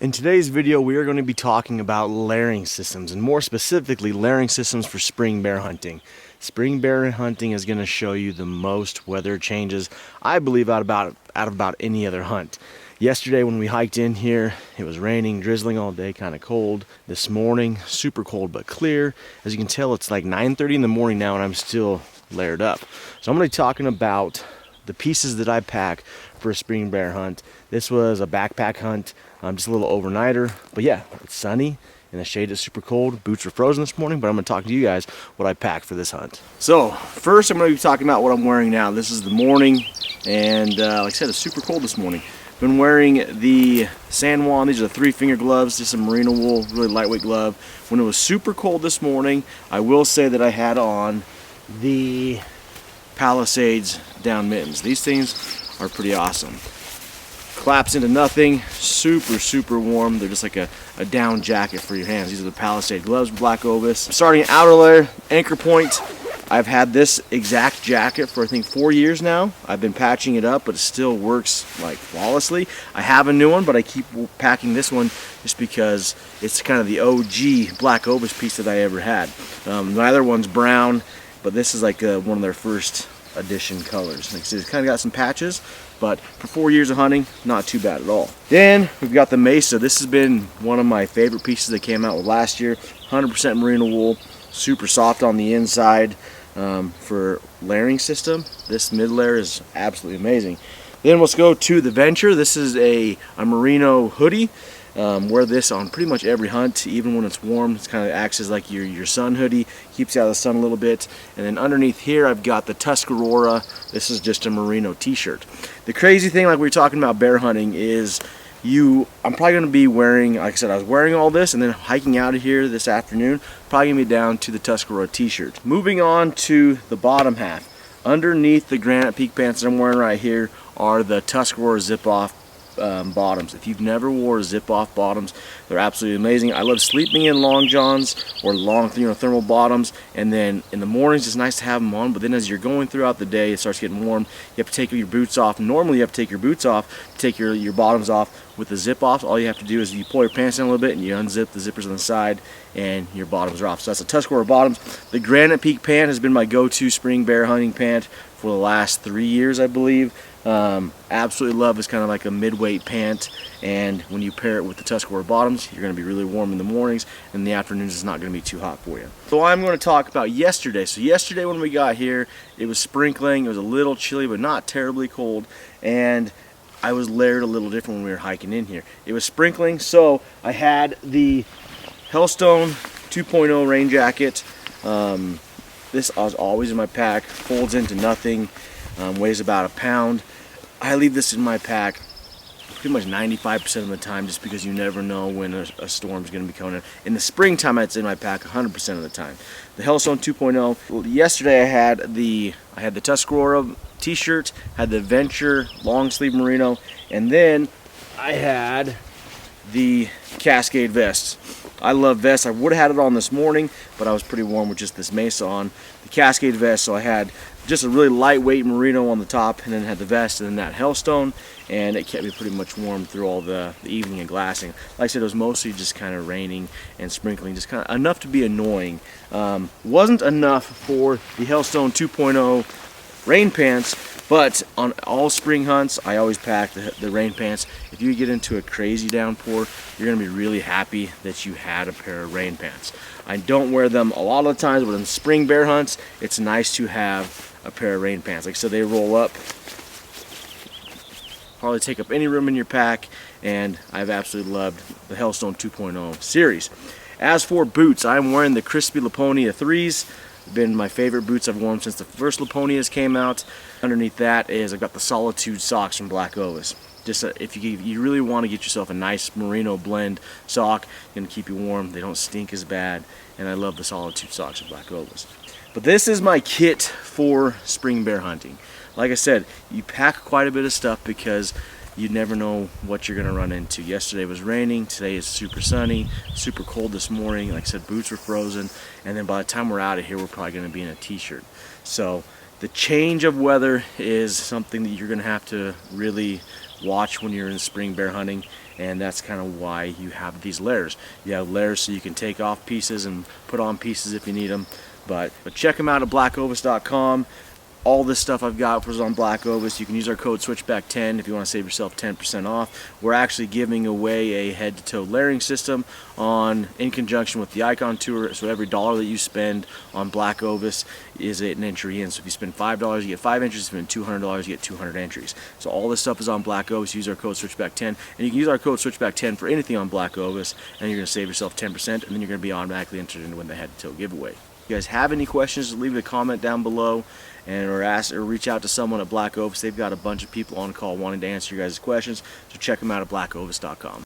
In today's video, we are going to be talking about layering systems, and more specifically, layering systems for spring bear hunting. Spring bear hunting is going to show you the most weather changes, I believe, out of about any other hunt. Yesterday when we hiked in here, it was raining, drizzling all day, kind of cold. This morning, super cold but clear. As you can tell, it's like 9:30 in the morning now, and I'm still layered up. So I'm going to be talking about the pieces that I pack for a spring bear hunt. This was a backpack hunt, just a little overnighter. But yeah, it's sunny and the shade is super cold. Boots were frozen this morning, but I'm going to talk to you guys what I packed for this hunt. So first, I'm going to be talking about what I'm wearing now. This is the morning, and like I said, it's super cold this morning. Been wearing the San Juan. These are the 3-finger gloves, just some merino wool, really lightweight glove. When it was super cold this morning, I will say that I had on the Palisades down mittens. These things are pretty awesome. Collapse into nothing, super warm. They're just like a down jacket for your hands. These are the Palisade gloves, Black Ovis. Starting outer layer, anchor point. I've had this exact jacket for I think 4 years now. I've been patching it up, but it still works like flawlessly. I have a new one, but I keep packing this one just because it's kind of the OG Black Ovis piece that I ever had. Neither one's brown, but this is like one of their first edition colors. Like I said, it's kind of got some patches, but for 4 years of hunting, not too bad at all. Then we've got the Mesa. This has been one of my favorite pieces that came out with last year. 100% merino wool, super soft on the inside. For layering system, this mid layer is absolutely amazing. Then let's go to the Venture. This is a merino hoodie. Wear this on pretty much every hunt, even when it's warm. It kind of acts as like your sun hoodie, keeps you out of the sun a little bit. And then underneath here, I've got the Tuscarora. This is just a merino t-shirt. The crazy thing, like we were talking about bear hunting, is I'm probably going to be wearing, like I said, I was wearing all this and then hiking out of here this afternoon, probably going to be down to the Tuscarora t-shirt. Moving on to the bottom half. Underneath the Granite Peak pants that I'm wearing right here are the Tuscarora zip-off bottoms. If you've never wore zip-off bottoms, they're absolutely amazing. I love sleeping in long johns or long, thermal bottoms, and then in the mornings it's nice to have them on, but then as you're going throughout the day, it starts getting warm. You have to take your boots off. Normally you have to take your boots off, take your bottoms off. With the zip-offs, all you have to do is you pull your pants down a little bit and you unzip the zippers on the side and your bottoms are off. So that's the Tuscarora bottoms. The Granite Peak pant has been my go-to spring bear hunting pant for the last 3 years, I believe. Absolutely love. It's kind of like a mid-weight pant, and when you pair it with the Tuscarora bottoms, you're going to be really warm in the mornings, and in the afternoons it's not going to be too hot for you. So I'm going to talk about yesterday. So yesterday when we got here, it was sprinkling. It was a little chilly, but not terribly cold, and I was layered a little different when we were hiking in here. It was sprinkling, so I had the Hellstone 2.0 rain jacket. This was always in my pack, folds into nothing, weighs about a pound. I leave this in my pack pretty much 95% of the time, just because you never know when a storm's going to be coming in. In the springtime, it's in my pack 100% of the time. The Hellstone 2.0. Yesterday I had the Tuscarora t-shirt, had the Venture long sleeve merino, and then I had the Cascade vest. I love vests. I would have had it on this morning, but I was pretty warm with just this Mesa on. The Cascade vest, so I had just a really lightweight merino on the top, and then had the vest and then that Hellstone, and it kept me pretty much warm through all the evening and glassing. Like I said, it was mostly just kind of raining and sprinkling, just kind of enough to be annoying. Wasn't enough for the Hellstone 2.0 rain pants, but on all spring hunts, I always pack the rain pants. If you get into a crazy downpour, you're going to be really happy that you had a pair of rain pants. I don't wear them a lot of the times, but in spring bear hunts, it's nice to have a pair of rain pants. Like I said, they roll up, probably take up any room in your pack, and I've absolutely loved the Hellstone 2.0 series. As for boots, I'm wearing the Crispy Laponia 3s. Been my favorite boots I've worn since the first Laponias came out. Underneath that is I've got the Solitude socks from Black Ovis. Just if you really want to get yourself a nice merino blend sock, going to keep you warm. They don't stink as bad, and I love the Solitude socks from Black Ovis. But this is my kit for spring bear hunting. Like I said, you pack quite a bit of stuff because you never know what you're going to run into. Yesterday was raining, today is super sunny, super cold this morning. Like I said, boots were frozen, and then by the time we're out of here, we're probably going to be in a t-shirt. So the change of weather is something that you're going to have to really watch when you're in spring bear hunting. and that's kind of why you have these layers. You have layers so you can take off pieces and put on pieces if you need them. But check them out at blackovis.com. All this stuff I've got was on Black Ovis. You can use our code Switchback10 if you want to save yourself 10% off. We're actually giving away a head-to-toe layering system in conjunction with the Icon Tour. So every $1 that you spend on Black Ovis is an entry in. So if you spend $5, you get 5 entries. If you spend $200, you get 200 entries. So all this stuff is on Black Ovis. Use our code Switchback10, and you can use our code Switchback10 for anything on Black Ovis, and you're going to save yourself 10%, and then you're going to be automatically entered into win the head-to-toe giveaway. If you guys have any questions, just leave a comment down below, or reach out to someone at Black Ovis. They've got a bunch of people on call wanting to answer your guys' questions, so check them out at blackovis.com.